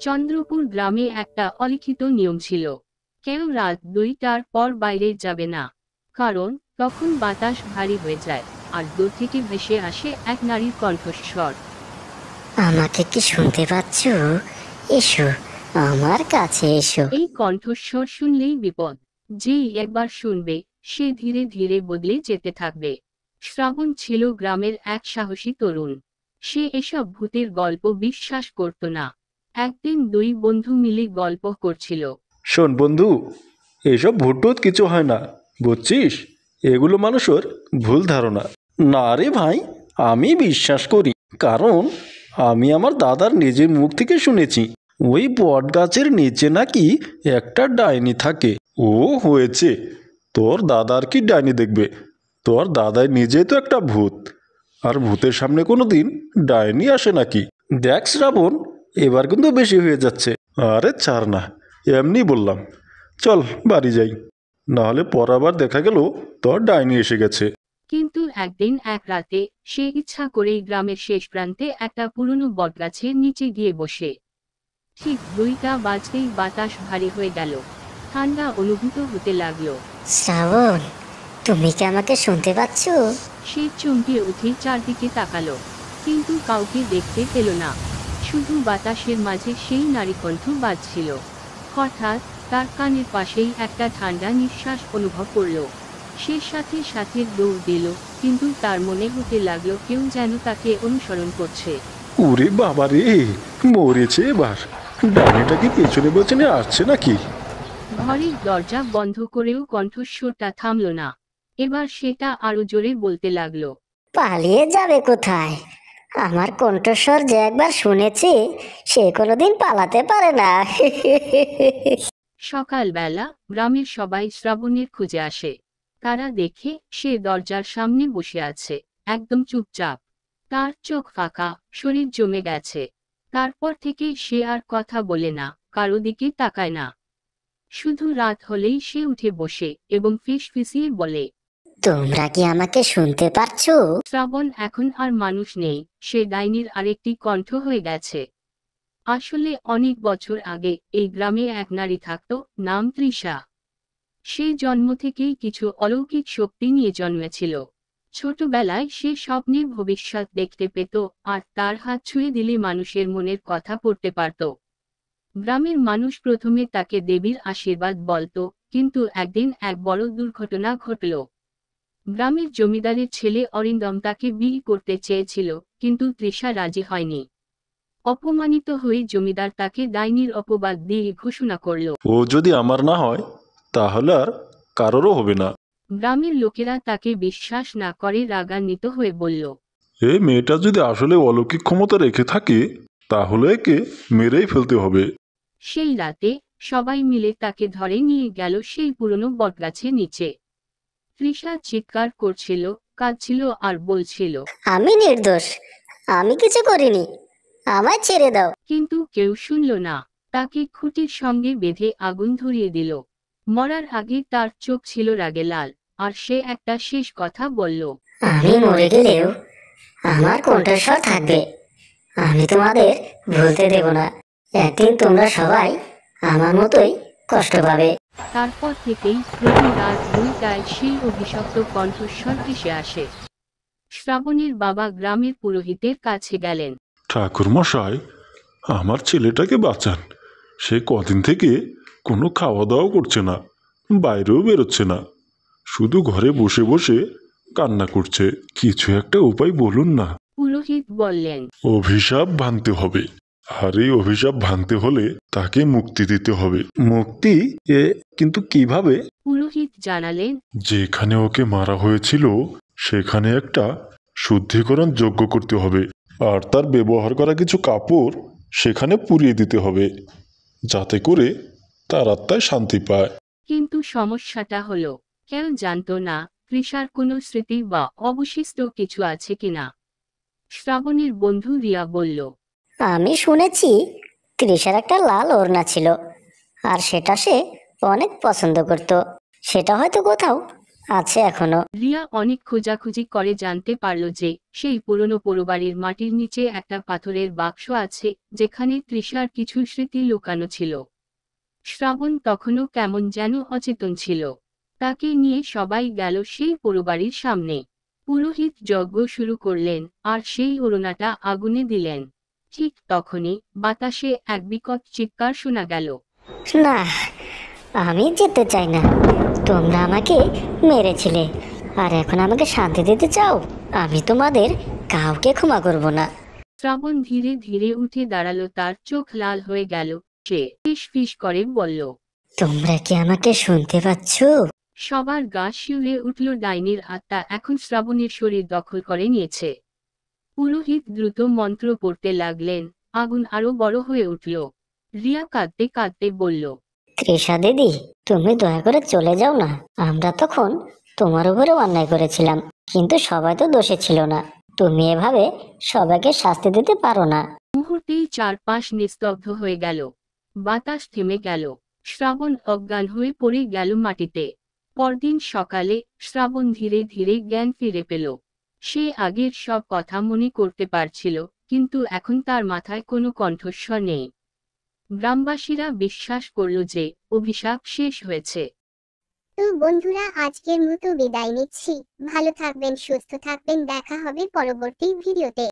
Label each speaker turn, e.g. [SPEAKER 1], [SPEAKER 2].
[SPEAKER 1] চন্দ্রপুর গ্রামে একটা অলিখিত নিয়ম ছিল, কেউ রাত 2টার পর বাইরে যাবে না, কারণ তখন বাতাস ভারী হয়ে যায় আর দূর থেকে ভেসে আসে এক নারীর কণ্ঠস্বর।
[SPEAKER 2] আমাকে কি শুনতে পাচ্ছ? এসো, আমার কাছে এসো।
[SPEAKER 1] এই কণ্ঠস্বর শুনলেই বিপদ, যেই একবার শুনবে সে ধীরে ধীরে বদলে যেতে থাকবে। শ্রাবণ ছিল গ্রামের এক সাহসী তরুণ। সে এসব ভূতের গল্প বিশ্বাস করত না। একদিন দুই বন্ধু মিলে গল্প করছিল।
[SPEAKER 3] শোন বন্ধু, এসব ভুটভুট কিছু হয় না, বুঝছিস? এগুলো মানুষের ভুল ধারণা। না রে ভাই, আমি বিশ্বাস করি, কারণ আমি আমার দাদার নিজের মুখ থেকে শুনেছি ওই বট গাছের নিচে নাকি একটা ডাইনি থাকে। ও হয়েছে, তোর দাদার কি ডাইনি দেখবে? তোর দাদাই নিজেই তো একটা ভূত, আর ভূতের সামনে কোনো দিন ডাইনি আসে নাকি? দেখ শ্রাবণ, এবার কিন্তু বেশি হয়ে যাচ্ছে। আরে ছাড় না, এমনি বললাম। চল বাড়ি যাই, নাহলে পর আবার দেখা গেল তোর ডাইনি এসে গেছে।
[SPEAKER 1] কিন্তু একদিন এক রাতে সে ইচ্ছা করেই গ্রামের শেষ প্রান্তে একটা পুরনো বটগাছের নিচে গিয়ে বসে। ঠিক 2টা বাজতেই বাতাস ভারী হয়ে গেল, ঠান্ডা অনুভূত হতে লাগলো।
[SPEAKER 2] শ্রাবণ, তুমি কি আমাকে শুনতে পাচ্ছ?
[SPEAKER 1] সে চমকে উঠে চারদিকে তাকালো, কিন্তু কাউকে দেখতে পেল না। শুধু বাতাসের মাঝে সেই নারী কণ্ঠ বাজছিল। হঠাৎ তার কানের পাশেই একটা ঠান্ডা নিঃশ্বাস অনুভব করল। সে সাথে সাথে দৌড় দিল, কিন্তু তার মনে হতে লাগলো কেউ যেন তাকে অনুসরণ করছে।
[SPEAKER 3] ওরে বাবা রে, মরেছে এবার। ডাইনিটা কি পেছনে পেছনে আসছে নাকি?
[SPEAKER 1] ঘরের দরজা বন্ধ করেও কণ্ঠস্বরটা থামল না। এবার সেটা আরো জোরে বলতে লাগলো।
[SPEAKER 2] পালিয়ে যাবে কোথায়? আমার কণ্ঠস্বর যে একবার শুনেছি, সে কোনোদিন পালাতে পারে না।
[SPEAKER 1] সকালবেলা গ্রামের সবাই শ্রাবণের খুঁজে আসে। তারা দেখে সে দরজার সামনে বসে আছে, একদম চুপচাপ। তার চোখ ফাঁকা, শরীর জমে গেছে। তারপর থেকে সে আর কথা বলে না, কারো দিকে তাকায় না। শুধু রাত হলেই সে উঠে বসে এবং ফিসফিসিয়ে বলে।
[SPEAKER 2] তোমরা কি আমাকে শুনতে পারছো?
[SPEAKER 1] শ্রাবণ এখন আর মানুষ নেই, সে ডাইনির আরেকটি কণ্ঠ হয়ে গেছে। আসলে অনেক বছর আগে এই গ্রামে এক নারী থাকত, নাম তৃষা। সে জন্ম থেকেই কিছু অলৌকিক শক্তি নিয়ে জন্মেছিল। ছোটবেলায় সে স্বপ্নে ভবিষ্যৎ দেখতে পেত, আর তার হাত ছুঁয়ে দিলে মানুষের মনের কথা পড়তে পারত। গ্রামের মানুষ প্রথমে তাকে দেবীর আশীর্বাদ বলতো, কিন্তু একদিন এক বড় দুর্ঘটনা ঘটল। গ্রামের জমিদারের ছেলে অরিন্দম তাকে বিয়ে করতে চেয়েছিল, কিন্তু তৃষা রাজি হয়নি। অপমানিত হয়ে জমিদার তাকে ডাইনির অপবাদ দিয়ে ঘোষণা করল।
[SPEAKER 3] ও যদি আমার না হয়, তাহলে আর কারোরও হবে না।
[SPEAKER 1] গ্রামের লোকেরা তাকে বিশ্বাস না করে রাগান্বিত হয়ে বলল।
[SPEAKER 3] এই মেয়েটা যদি আসলে অলৌকিক ক্ষমতা রেখে থাকে, তাহলে একে মেরেই ফেলতে হবে।
[SPEAKER 1] সেই রাতে সবাই মিলে তাকে ধরে নিয়ে গেল সেই পুরনো বটগাছের নিচে। তৃষা চিৎকার করছিল, কাঁদছিল আর বলছিল,
[SPEAKER 2] আমি নির্দোষ, আমি কিছু করিনি, আমায় ছেড়ে দাও।
[SPEAKER 1] কিন্তু কেউ শুনল না। তাকে খুঁটির সঙ্গে বেঁধে আগুন ধরিয়ে দিল। মরার আগে তার চোখ ছিল রাগে লাল, আর সে একটা শেষ কথা বলল।
[SPEAKER 2] আমি মরে গেলেও আমার কণ্ঠস্বর থাকবে। আমি তোমাদের ভুলতে দেব না। একদিন তোমরা সবাই আমার মতোই কষ্ট পাবে।
[SPEAKER 1] তারপর থেকেই প্রতি রাত 2টায় সেই অভিশপ্ত কণ্ঠস্বর ভেসে আসে। শ্রাবণের বাবা গ্রামের পুরোহিতের কাছে গেলেন।
[SPEAKER 3] ঠাকুর মশাই, আমার ছেলেটাকে বাঁচান। সে কদিন থেকে কোনো খাওয়া দাওয়া করছে না, বাইরেও বেরোচ্ছে না, শুধু ঘরে বসে বসে কান্না করছে। কিছু একটা উপায় বলুন না।
[SPEAKER 1] পুরোহিত বললেন।
[SPEAKER 3] অভিশাপ ভাঙতে হবে, আর এই অভিশাপ ভাঙতে হলে তাকে মুক্তি দিতে হবে। মুক্তি? এ কিন্তু কিভাবে?
[SPEAKER 1] পুরোহিত জানালেন।
[SPEAKER 3] যেখানে ওকে মারা হয়েছিল সেখানে একটা শুদ্ধিকরণ যজ্ঞ করতে হবে, আর তার ব্যবহার করা কিছু কাপড় সেখানে পুড়িয়ে দিতে হবে, যাতে করে তার আত্মায় শান্তি পায়।
[SPEAKER 1] কিন্তু সমস্যাটা হলো, কেউ জানতো না তৃষার কোনো স্মৃতি বা অবশিষ্ট কিছু আছে কিনা। শ্রাবণের বন্ধু রিয়া বলল।
[SPEAKER 2] আমি শুনেছি তৃষার একটা লাল ওড়না ছিল, আর সেটা সে অনেক পছন্দ করত। সেটা হয়তো কোথাও আছে এখনো।
[SPEAKER 1] রিয়া অনেক খোঁজাখুঁজি করে জানতে পারল যে সেই পুরনো পোড়োবাড়ির মাটির নিচে একটা পাথরের বাক্স আছে, যেখানে তৃষার কিছু স্মৃতি লুকানো ছিল। শ্রাবণ তখনও কেমন যেন অচেতন ছিল। তাকে নিয়ে সবাই গেল সেই পোড়োবাড়ির সামনে। পুরোহিত যজ্ঞ শুরু করলেন আর সেই ওড়নাটা আগুনে দিলেন। ঠিক তখনই বাতাসে এক বিকট চিৎকার শোনা গেল।
[SPEAKER 2] না, আমি যেতে চাই না। তোমরা আমাকে মেরেছিলে, আর এখন আমাকে শান্তি দিতে চাও? আমি তোমাদের কাউকে ক্ষমা করব না।
[SPEAKER 1] শ্রাবণ ধীরে ধীরে উঠে দাঁড়ালো, তার চোখ লাল হয়ে গেল। সে ফিস করে বলল।
[SPEAKER 2] তোমরা কি আমাকে শুনতে পাচ্ছ?
[SPEAKER 1] সবার গা শিউরে উঠল। ডাইনির আত্মা এখন শ্রাবণের শরীর দখল করে নিয়েছে। পুরোহিত দ্রুত মন্ত্র পড়তে লাগলেন। আগুন আরো বড় হয়ে উঠল। রিয়া কাঁদতে কাঁদতে বলল।
[SPEAKER 2] তৃষা দিদি, তুমি দয়া করে চলে যাও না। আমরা তখন তোমার উপরে অন্যায় করেছিলাম, কিন্তু সবাই তো দোষী ছিল না। তুমি এভাবে সবাইকে শাস্তি দিতে পারো না।
[SPEAKER 1] মুহূর্তেই চারপাশ নিস্তব্ধ হয়ে গেল। বাতাস থেমে গেল। শ্রাবণ অজ্ঞান হয়ে পড়ে গেল মাটিতে। পরদিন সকালে শ্রাবণ ধীরে ধীরে জ্ঞান ফিরে পেল। সে আগের সব কথা মনে করতে পারছিল, কিন্তু এখন তার মাথায় কোনো কণ্ঠস্বর নেই। গ্রামবাসীরা বিশ্বাস করল যে অভিশাপ শেষ হয়েছে।
[SPEAKER 4] তো বন্ধুরা, আজকের মতো বিদায় নিচ্ছি। ভালো থাকবেন, সুস্থ থাকবেন, দেখা হবে পরবর্তী ভিডিওতে।